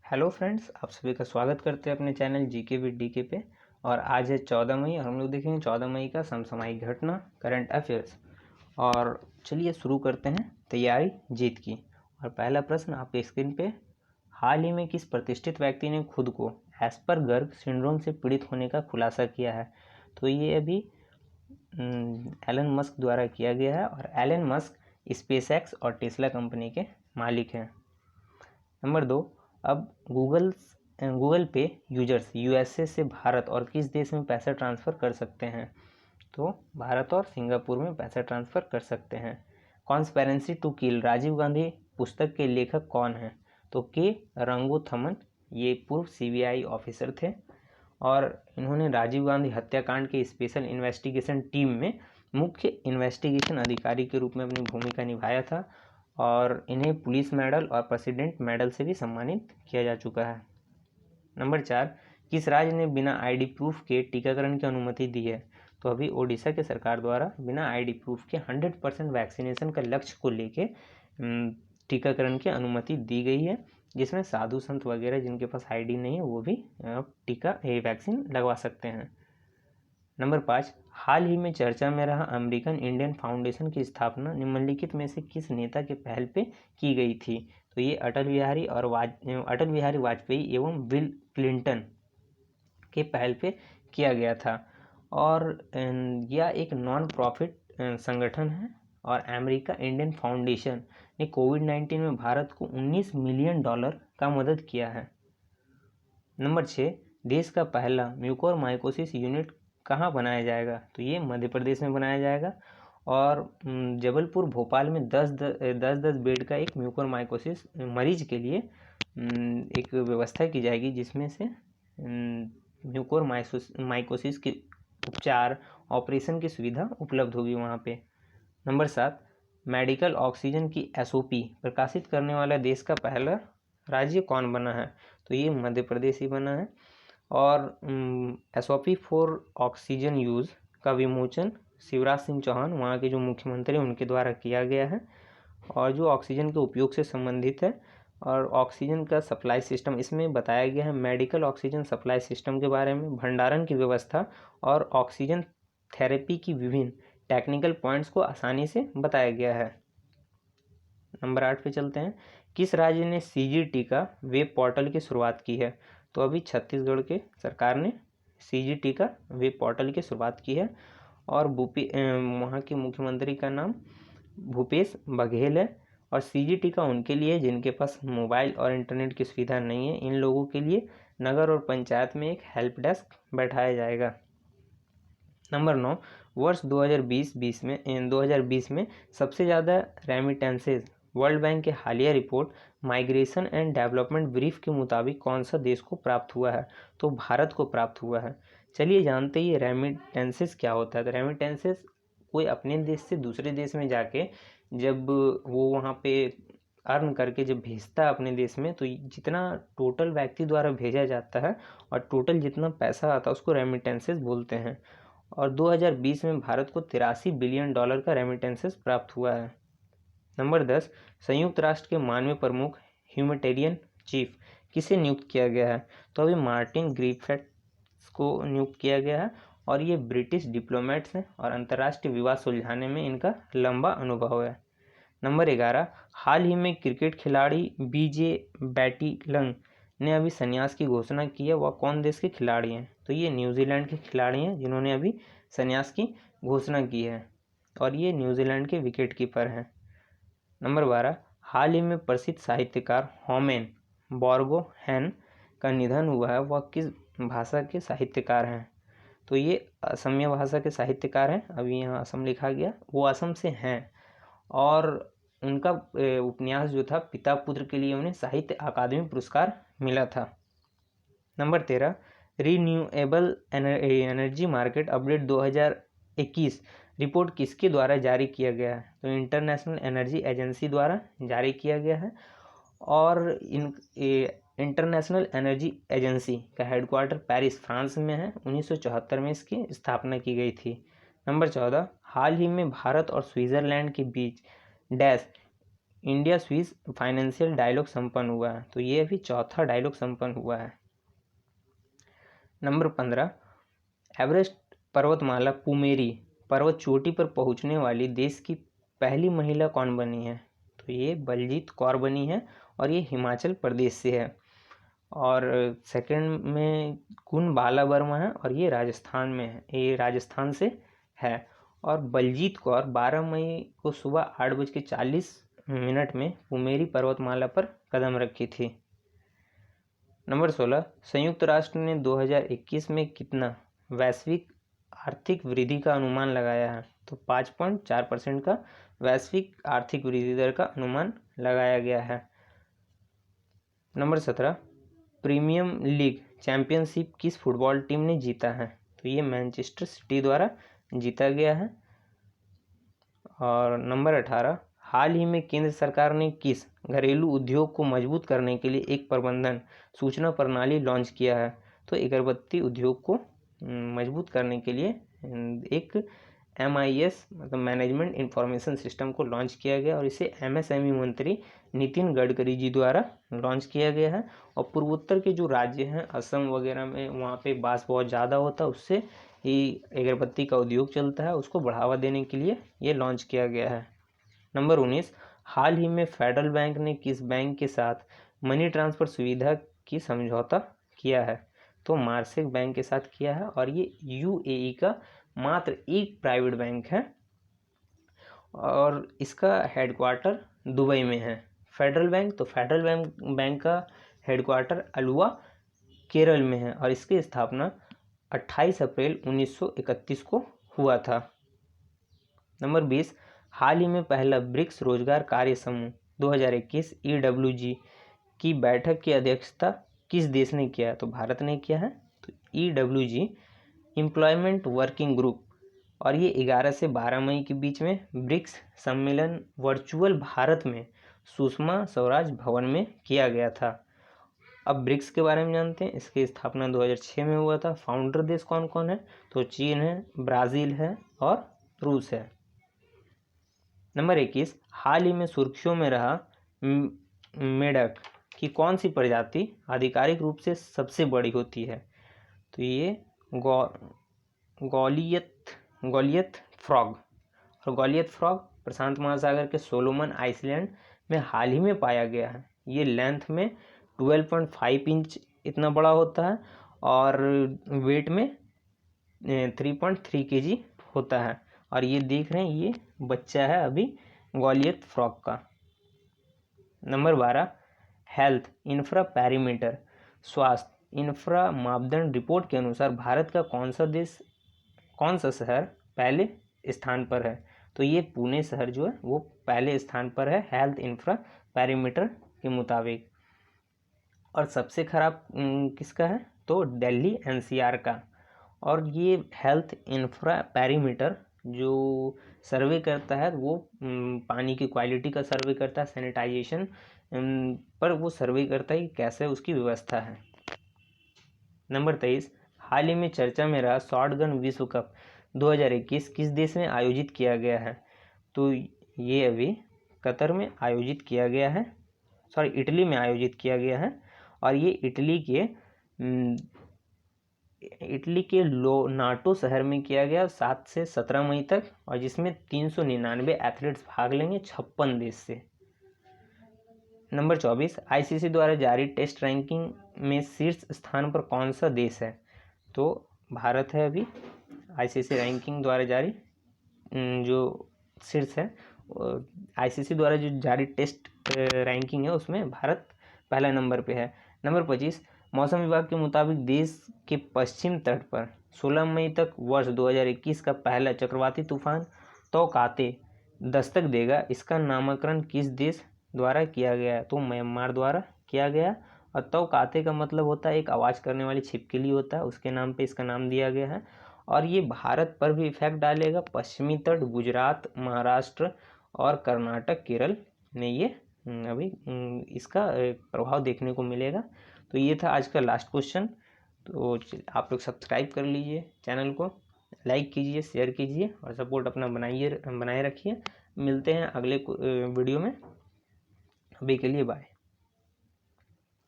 Hello friends, आप सभी का स्वागत करते हैं अपने चैनल जीके विद डीके पे। और आज है 14 मई और हम लोग देखेंगे 14 मई का समसामयिक घटना, करंट अफेयर्स। और चलिए शुरू करते हैं तैयारी जीत की। और पहला प्रश्न आपके स्क्रीन पे, हाल ही में किस प्रतिष्ठित व्यक्ति ने खुद को एस्परगर सिंड्रोम से पीड़ित होने का खुलासा किया है? तो ये अभी एलन मस्क द्वारा किया गया है और एलन मस्क स्पेसएक्स और टेस्ला कंपनी के मालिक हैं। नंबर 2, अब गूगल पे यूजर्स यूएसए से भारत और किस देश में पैसा ट्रांसफ़र कर सकते हैं? तो भारत और सिंगापुर में पैसा ट्रांसफ़र कर सकते हैं। Conspiracy to kill Rajiv Gandhi पुस्तक के लेखक कौन हैं? तो के रंगोथमन, ये पूर्व सीबीआई ऑफिसर थे और इन्होंने राजीव गांधी हत्याकांड के स्पेशल इन्वेस्टिगेशन टीम में मुख्य इन्वेस्टिगेशन अधिकारी के रूप में अपनी भूमिका निभाया था और इन्हें पुलिस मेडल और प्रेसिडेंट मेडल से भी सम्मानित किया जा चुका है। नंबर 4, किस राज्य ने बिना आईडी प्रूफ के टीकाकरण की अनुमति दी है? तो अभी ओडिशा के सरकार द्वारा बिना आईडी प्रूफ के 100% वैक्सीनेशन का लक्ष्य को लेके टीकाकरण की अनुमति दी गई है, जिसमें साधु संत वगैरह जिनके पास आईडी नहीं है वो भी वैक्सीन लगवा सकते हैं। नंबर 5, हाल ही में चर्चा में रहा अमेरिकन इंडियन फाउंडेशन की स्थापना निम्नलिखित में से किस नेता के पहल पे की गई थी? तो ये अटल बिहारी वाजपेयी एवं बिल क्लिंटन के पहल पे किया गया था और यह एक नॉन प्रॉफिट संगठन है। और अमेरिका इंडियन फाउंडेशन ने कोविड-19 में भारत को $19 मिलियन का मदद किया है। नंबर 6, देश का पहला म्यूकोरमाइकोसिस यूनिट कहाँ बनाया जाएगा? तो ये मध्य प्रदेश में बनाया जाएगा और जबलपुर भोपाल में 10 बेड का एक म्यूकोरमाइकोसिस मरीज के लिए एक व्यवस्था की जाएगी, जिसमें से म्यूकोरमाइकोसिस के उपचार ऑपरेशन की सुविधा उपलब्ध होगी वहाँ पे। नंबर 7, मेडिकल ऑक्सीजन की एसओपी प्रकाशित करने वाला देश का पहला राज्य कौन बना है? तो ये मध्य प्रदेश ही बना है और एसओपी फॉर ऑक्सीजन यूज़ का विमोचन शिवराज सिंह चौहान, वहाँ के जो मुख्यमंत्री हैं, उनके द्वारा किया गया है और जो ऑक्सीजन के उपयोग से संबंधित है। और ऑक्सीजन का सप्लाई सिस्टम इसमें बताया गया है, मेडिकल ऑक्सीजन सप्लाई सिस्टम के बारे में, भंडारण की व्यवस्था और ऑक्सीजन थेरेपी की विभिन्न टेक्निकल पॉइंट्स को आसानी से बताया गया है। नंबर 8 पे चलते हैं, किस राज्य ने सीजीटी का वेब पोर्टल की शुरुआत की है? तो अभी छत्तीसगढ़ के सरकार ने सीजीटी का वेब पोर्टल की शुरुआत की है और वहाँ के मुख्यमंत्री का नाम भूपेश बघेल है। और सीजीटी का उनके लिए जिनके पास मोबाइल और इंटरनेट की सुविधा नहीं है, इन लोगों के लिए नगर और पंचायत में एक हेल्प डेस्क बैठाया जाएगा। नंबर 9, वर्ष 2020 में सबसे ज़्यादा रेमिटेंसेज वर्ल्ड बैंक के हालिया report migration and development brief के मुताबिक कौन सा देश को प्राप्त हुआ है? तो भारत को प्राप्त हुआ है। चलिए जानते ही रेमिटेंसेज क्या होता है। तो रेमिटेंसेज कोई अपने देश से दूसरे देश में जाके जब वो वहाँ पे अर्न करके जब भेजता है अपने देश में, तो जितना टोटल व्यक्ति द्वारा भेजा जाता है और टोटल जितना पैसा आता है उसको रेमिटेंसेज बोलते हैं। और 2020 में भारत को $83 बिलियन का रेमिटेंसेस प्राप्त हुआ है। नंबर 10, संयुक्त राष्ट्र के मानवीय प्रमुख ह्यूमैनिटेरियन चीफ किसे नियुक्त किया गया है? तो अभी मार्टिन ग्रिफिथ्स को नियुक्त किया गया है और ये ब्रिटिश डिप्लोमेट्स हैं और अंतर्राष्ट्रीय विवाद सुलझाने में इनका लंबा अनुभव है। नंबर 11, हाल ही में क्रिकेट खिलाड़ी बीजे बैटिंगम ने अभी संन्यास की घोषणा की है। वह कौन देश के खिलाड़ी हैं? तो ये न्यूजीलैंड के खिलाड़ी हैं जिन्होंने अभी संन्यास की घोषणा की है और ये न्यूजीलैंड के विकेट कीपर हैं। नंबर 12, हाल ही में प्रसिद्ध साहित्यकार होमेन बोर्गोहेन का निधन हुआ है। वह किस भाषा के साहित्यकार हैं? तो ये असमिया भाषा के साहित्यकार हैं। अभी यहाँ असम लिखा गया, वो असम से हैं और उनका उपन्यास जो था पिता पुत्र के लिए, उन्हें साहित्य अकादमी पुरस्कार मिला था। Number 13, renewable energy market update 2021 report किसके द्वारा जारी किया गया है? तो इंटरनेशनल एनर्जी एजेंसी द्वारा जारी किया गया है और इंटरनेशनल एनर्जी एजेंसी का हेडक्वार्टर पेरिस फ्रांस में है। 1974 में इसकी स्थापना की गई थी। नंबर 14, हाल ही में भारत और स्विट्ज़रलैंड के बीच dash India Swiss financial dialogue संपन्न हुआ है? तो ये अभी चौथा डायलॉग संपन्न हुआ है। नंबर 15, एवरेस्ट पर्वतमाला पुमेरी पर्वत चोटी पर पहुंचने वाली देश की पहली महिला कौन बनी है? तो ये बलजीत कौर बनी है और ये हिमाचल प्रदेश से है। और सेकंड में कुन बाला वर्मा है और ये राजस्थान में है, ये राजस्थान से है। और बलजीत कौर 12 मई को सुबह 8:40 में पुमेरी पर्वतमाला पर कदम रखी थी। नंबर 16, संयुक्त राष्ट्र ने 2021 में कितना वैश्विक आर्थिक वृद्धि का अनुमान लगाया है? तो 5.4% का वैश्विक आर्थिक वृद्धि दर का अनुमान लगाया गया है। नंबर 17, प्रीमियम लीग चैंपियनशिप किस फुटबॉल टीम ने जीता है? तो ये मैनचेस्टर सिटी द्वारा जीता गया है। और नंबर 18, हाल ही में केंद्र सरकार ने किस घरेलू उद्योग को मजबूत करने के लिए एक प्रबंधन सूचना प्रणाली लॉन्च किया है? तो अगरबत्ती उद्योग को मजबूत करने के लिए एक MIS मतलब मैनेजमेंट इंफॉर्मेशन सिस्टम को लॉन्च किया गया और इसे MSME मंत्री नितिन गडकरी जी द्वारा लॉन्च किया गया है। और पूर्वोत्तर के जो राज्य हैं असम वगैरह में, वहाँ पे बांस बहुत ज़्यादा होता है, उससे ही अगरबत्ती का उद्योग चलता है, उसको बढ़ावा देने के लिए ये लॉन्च किया गया है। नंबर 19, हाल ही में फेडरल बैंक ने किस बैंक के साथ मनी ट्रांसफ़र सुविधा की समझौता किया है? तो मार्सेक बैंक के साथ किया है और ये UAE का मात्र एक प्राइवेट बैंक है और इसका हेडक्वार्टर दुबई में है। फेडरल बैंक, तो फेडरल बैंक का हेडक्वार्टर अलुवा केरल में है और इसकी स्थापना 28 अप्रैल 1931 को हुआ था। नंबर 20, हाल ही में पहला ब्रिक्स रोजगार कार्य समूह 2021 EWG की बैठक की अध्यक्षता किस देश ने किया? तो भारत ने किया है। तो EWG एम्प्लॉयमेंट वर्किंग ग्रुप, और ये 11 से 12 मई के बीच में ब्रिक्स सम्मेलन वर्चुअल भारत में सुषमा स्वराज भवन में किया गया था। अब ब्रिक्स के बारे में जानते हैं। इसकी स्थापना 2006 में हुआ था। फाउंडर देश कौन कौन है? तो चीन है, ब्राज़ील है और रूस है। नंबर 21, हाल ही में सुर्खियों में रहा मेढक की कौन सी प्रजाति आधिकारिक रूप से सबसे बड़ी होती है? तो ये गॉलियत फ्रॉग, और गॉलियत फ्रॉग प्रशांत महासागर के सोलोमन आइसलैंड में हाल ही में पाया गया है। ये लेंथ में 12.5 इंच इतना बड़ा होता है और वेट में 3.3 kg होता है। और ये देख रहे हैं, ये बच्चा है अभी गॉलियत फ्रॉग का। नंबर 12, हेल्थ इंफ्रा पैरामीटर स्वास्थ्य इंफ्रा मापदंड रिपोर्ट के अनुसार भारत का कौन सा शहर पहले स्थान पर है? तो ये पुणे शहर जो है वो पहले स्थान पर है हेल्थ इंफ्रा पैरामीटर के मुताबिक। और सबसे खराब किसका है? तो दिल्ली NCR का। और ये हेल्थ इंफ्रा पैरामीटर जो सर्वे करता है वो पानी की क्वालिटी का सर्वे करता है, सैनिटाइजेशन पर वो सर्वे करता है कि कैसे उसकी व्यवस्था है। नंबर 23, हाल ही में चर्चा में रहा शॉटगन विश्व कप 2021 किस देश में आयोजित किया गया है? तो ये अभी कतर में आयोजित किया गया है, इटली में आयोजित किया गया है। और ये इटली के लोनाटो शहर में किया गया 7 से 17 मई तक, और जिसमें 399 एथलीट्स भाग लेंगे 56 देश से। नंबर 24, ICC द्वारा जारी टेस्ट रैंकिंग में शीर्ष स्थान पर कौन सा देश है? तो भारत है। अभी ICC रैंकिंग द्वारा जारी जो शीर्ष है, ICC द्वारा जो जारी टेस्ट रैंकिंग है उसमें भारत पहला नंबर पे है। नंबर 25, मौसम विभाग के मुताबिक देश के पश्चिम तट पर 16 मई तक वर्ष 2021 का पहला चक्रवाती तूफान तौकाते दस्तक देगा। इसका नामकरण किस देश द्वारा किया गया है? तो म्यांमार द्वारा किया गया। और तौकाते का मतलब होता है एक आवाज़ करने वाली छिपकली होता है, उसके नाम पे इसका नाम दिया गया है। और ये भारत पर भी इफेक्ट डालेगा। पश्चिमी तट, गुजरात, महाराष्ट्र और कर्नाटक, केरल में ये अभी इसका प्रभाव देखने को मिलेगा। तो ये था आज का लास्ट क्वेश्चन। तो आप लोग सब्सक्राइब कर लीजिए चैनल को, लाइक कीजिए, शेयर कीजिए और सपोर्ट अपना बनाए रखिए। मिलते हैं अगले वीडियो में। अभी के लिए बाय।